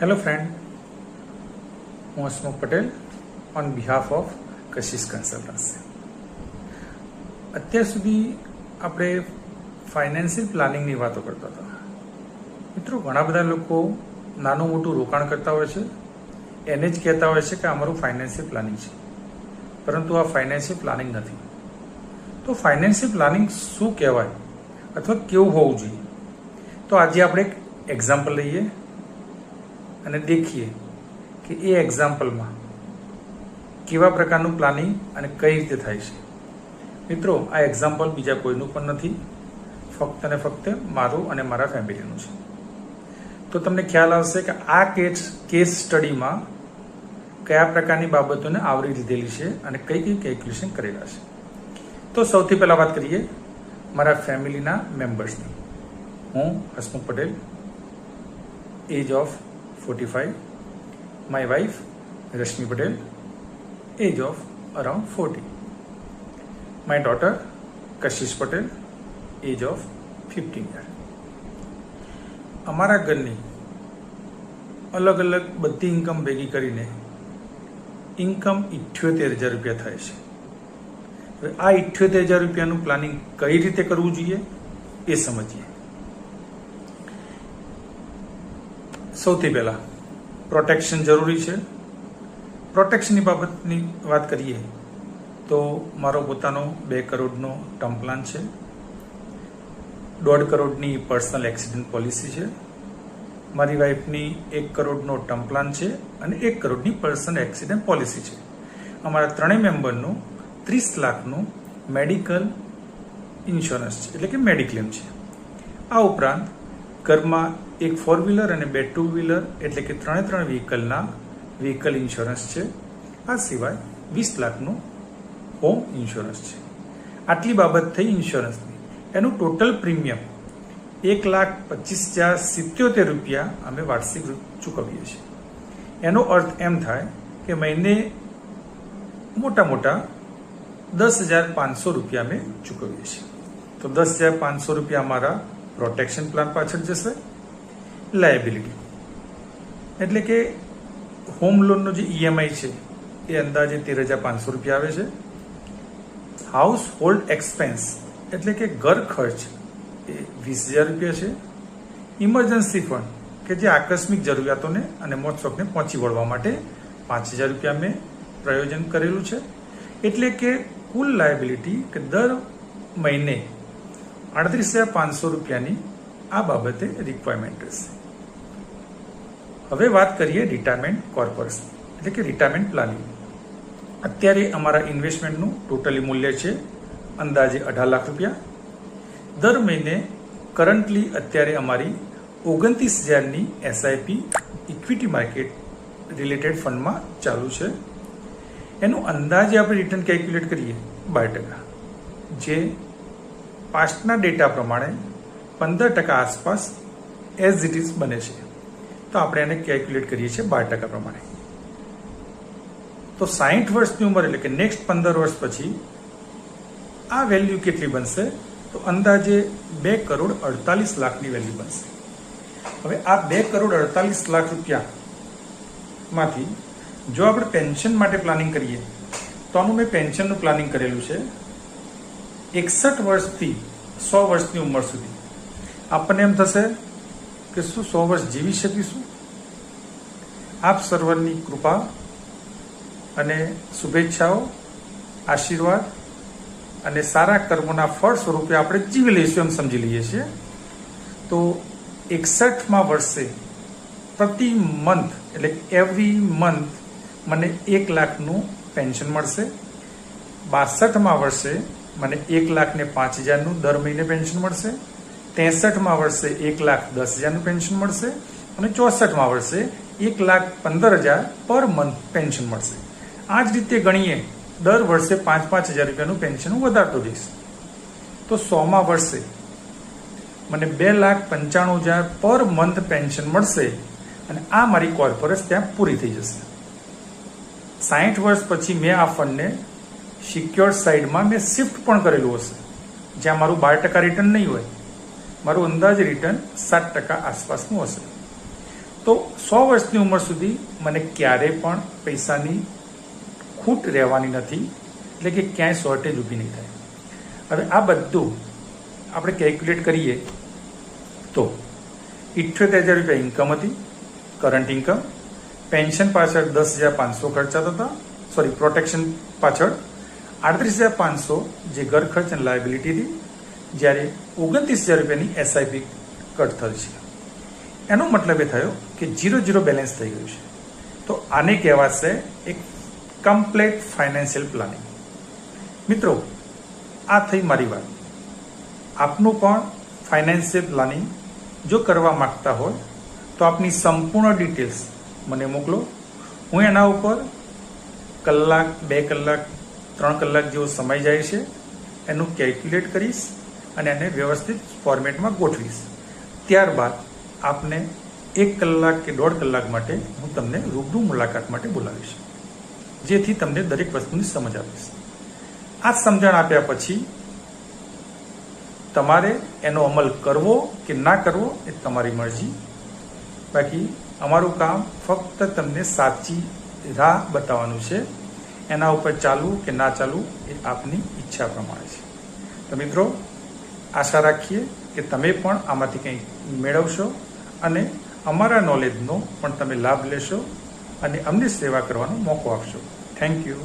Hello friend, હું Hasmukh Patel on behalf of Kashish consultancy. અત્યાર સુધી આપણે ફાઇનાન્શિયલ પ્લાનિંગની વાતો કરતા હતા. મિત્રો, ઘણા બધા લોકો નાનું મોટું રોકાણ કરતા હોય છે, એને જ કહેતા હોય છે કે અમારું ફાઇનાન્શિયલ પ્લાનિંગ છે, પરંતુ આ ફાઇનાન્શિયલ પ્લાનિંગ નથી. તો ફાઇનાન્શિયલ પ્લાનિંગ શું કહેવાય અથવા કેવું હોવું જોઈએ? તો આજે આપણે એક એક્ઝામ્પલ લઈએ અને દેખીએ કે એ એક્ઝામ્પલમાં કેવા પ્રકારનું પ્લાનિંગ અને કઈ રીતે થાય છે. મિત્રો, આ એક્ઝામ્પલ બીજા કોઈનું પણ નથી, ફક્ત અને ફક્ત મારું અને મારા ફેમિલીનું છે. તો તમને ખ્યાલ આવશે કે આ કેસ સ્ટડીમાં કયા પ્રકારની બાબતોને આવરી લીધેલી છે અને કઈ કઈ કેલ્ક્યુલેશન કરેલા છે. તો સૌથી પહેલાં વાત કરીએ મારા ફેમિલીના મેમ્બર્સની. હું Hasmukh Patel, age of 45. My wife Rashmi Patel, age of around 40. My daughter Kashish Patel, age of 15 years. અમારા ઘરની અલગ અલગ બધી ઇન્કમ ભેગી કરીને ઇન્કમ 78,000 રૂપિયા થાય છે. હવે આ 78,000 રૂપિયાનું પ્લાનિંગ કઈ રીતે કરવું જોઈએ એ સમજીએ. સૌથી પહેલા પ્રોટેક્શન જરૂરી છે. પ્રોટેક્શનની બાબતની વાત કરીએ તો મારો પોતાનો 2 કરોડનો ટર્મ પ્લાન છે, 1.5 કરોડની પર્સનલ એક્સિડન્ટ પોલિસી છે, મારી વાઈફની 1 કરોડનો ટર્મ પ્લાન છે અને 1 કરોડની પર્સનલ એક્સિડન્ટ પોલિસી છે. અમારા ત્રણેય મેમ્બરનું 30 લાખનું મેડિકલ ઇન્સ્યોરન્સ છે, એટલે કે મેડિક્લેમ છે. આ ઉપરાંત ઘરમાં 1 4 વ્હીલર અને 2 2 વ્હીલર એટલે કે 3 વ્હીકલ ઇન્સ્યોરન્સ છે. આ સિવાય 20 લાખનું હોમ ઇન્સ્યોરન્સ છે. આટલી બાબત થઈ ઇન્સ્યોરન્સની. એનું ટોટલ પ્રીમિયમ 1,25,077 રૂપિયા અમે વાર્ષિક ચૂકવીએ છીએ. એનો અર્થ એમ થાય કે મહિને મોટા 10,500 રૂપિયા અમે ચૂકવીએ છીએ. તો 10,500 રૂપિયા અમારા પ્રોટેક્શન પ્લાન પાછળ જશે. લાયબિલિટી એટલે કે હોમ લોનનો જે ઈએમઆઈ છે એ અંદાજે 13,500 રૂપિયા આવે છે. હાઉસ હોલ્ડ એક્સપેન્સ એટલે કે ઘર ખર્ચ એ 20,000 રૂપિયા છે. ઇમરજન્સી ફંડ કે જે આકસ્મિક જરૂરિયાતોને અને મોત શોખને પહોંચી વળવા માટે 5,000 રૂપિયા મેં પ્રયોજન કરેલું છે. એટલે કે કુલ લાયબિલિટી કે દર મહિને 38,500 રૂપિયાની આ બાબતે રિક્વાયરમેન્ટ રહેશે. હવે વાત કરીએ રિટાયરમેન્ટ કોર્પસ એટલે કે રિટાયરમેન્ટ પ્લાનિંગ. અત્યારે અમારા ઇન્વેસ્ટમેન્ટનું ટોટલી મૂલ્ય છે અંદાજે 18 લાખ રૂપિયા. દર મહિને કરન્ટલી અત્યારે અમારી 29,000ની એસઆઈપી ઇક્વિટી માર્કેટ રિલેટેડ ફંડમાં ચાલુ છે. એનું અંદાજે આપણે રિટર્ન કેલ્ક્યુલેટ કરીએ 12%, જે પાસ્ટના ડેટા પ્રમાણે 15% આસપાસ એઝ ઇટ ઇઝ બને છે. તો આપણે એને કેલ્ક્યુલેટ કરીએ છીએ 12% પ્રમાણે. તો 60 વર્ષની ઉંમર એટલે કે નેક્સ્ટ 15 વર્ષ પછી આ વેલ્યુ કેટલી બનશે? તો અંદાજે 2,48 લાખની વેલ્યુ બનશે. હવે આ 2,48 લાખ રૂપિયામાંથી જો આપણે પેન્શન માટે પ્લાનિંગ કરીએ તો આનું મેં પેન્શનનું પ્લાનિંગ કરેલું છે 61 વર્ષથી 100 વર્ષની ઉંમર સુધી. આપણને એમ થશે કે શું 100 વર્ષ જીવી શકીશું? આપ સર્વની કૃપા અને શુભેચ્છાઓ, આશીર્વાદ અને સારા કર્મોના ફળ સ્વરૂપે આપણે જીવી લઈશું એમ સમજી લઈએ છીએ. તો 61મા વર્ષે પ્રતિ મંથ એટલે એવરી મંથ મને 1 લાખનું પેન્શન મળશે. 62મા વર્ષે મને 1,05,000નું દર મહિને પેન્શન મળશે. 63મા વર્ષે 1,10,000નું પેન્શન મળશે અને 64મા વર્ષે 1,15,000 પર મંથ પેન્શન મળશે. આ જ રીતે ગણીએ દર વર્ષે 5,000 રૂપિયાનું પેન્શન હું વધારતો જઈશ. તો 100મા વર્ષે મને 2,95,000 પર મંથ પેન્શન મળશે અને આ મારી કોર્પોરેટ ત્યાં પૂરી થઈ જશે. 60 વર્ષ પછી મેં આ ફંડને સિક્યોર્ડ સાઇડમાં મેં શિફ્ટ પણ કરેલું હશે, જ્યાં મારું 12% રિટર્ન નહીં હોય, મારું અંદાજે રિટર્ન 7% આસપાસનું હશે. તો 100 વર્ષની ઉંમર સુધી મને ક્યારેય પણ પૈસાની ખૂટ રહેવાની નથી, એટલે કે ક્યાંય શોર્ટેજ ઊભી નહીં થાય. હવે આ બધું આપણે કેલ્ક્યુલેટ કરીએ તો 78,000 રૂપિયા ઇન્કમ હતી, કરંટ ઇન્કમ. પેન્શન પાછળ 10,500 ખર્ચા થતા, પ્રોટેક્શન પાછળ 38,500 જે ઘર ખર્ચ અને લાયબિલિટી હતી, જ્યારે 29,000 રૂપિયાની એસઆઈપી કટ થયેલ છે. એનો મતલબ એ થયો કે 0-0 બેલેન્સ થઈ ગયું છે. તો આને કહેવાશે એક કમ્પ્લીટ ફાઇનાન્શિયલ પ્લાનિંગ. મિત્રો, આ થઈ મારી વાત. આપનું પણ ફાઇનાન્શિયલ પ્લાનિંગ જો કરવા માંગતા હોય તો આપની સંપૂર્ણ ડિટેલ્સ મને મોકલો. હું એના ઉપર કલાક, 2 કલાક, 3 કલાક જેવો સમય જાય છે એનું કેલ્ક્યુલેટ કરીશ અને એને વ્યવસ્થિત ફોર્મેટમાં ગોઠવીશ. ત્યારબાદ આપને 1 કલાક કે 1.5 કલાક માટે હું તમને રૂબરૂ મુલાકાત માટે બોલાવીશ, જેથી તમને દરેક વસ્તુની સમજ આપીશ. આ સમજણ આપ્યા પછી તમારે એનો અમલ કરવો કે ના કરવો એ તમારી મરજી. બાકી અમારું કામ ફક્ત તમને સાચી રાહ બતાવવાનું છે. એના ઉપર ચાલવું કે ના ચાલવું એ આપની ઈચ્છા પ્રમાણે છે. તો મિત્રો, આશા રાખીએ કે તમે પણ આમાંથી કંઈક મેળવશો અને અમારા નોલેજનો પણ તમે લાભ લેશો અને અમને સેવા કરવાનો મોકો આપશો. Thank you.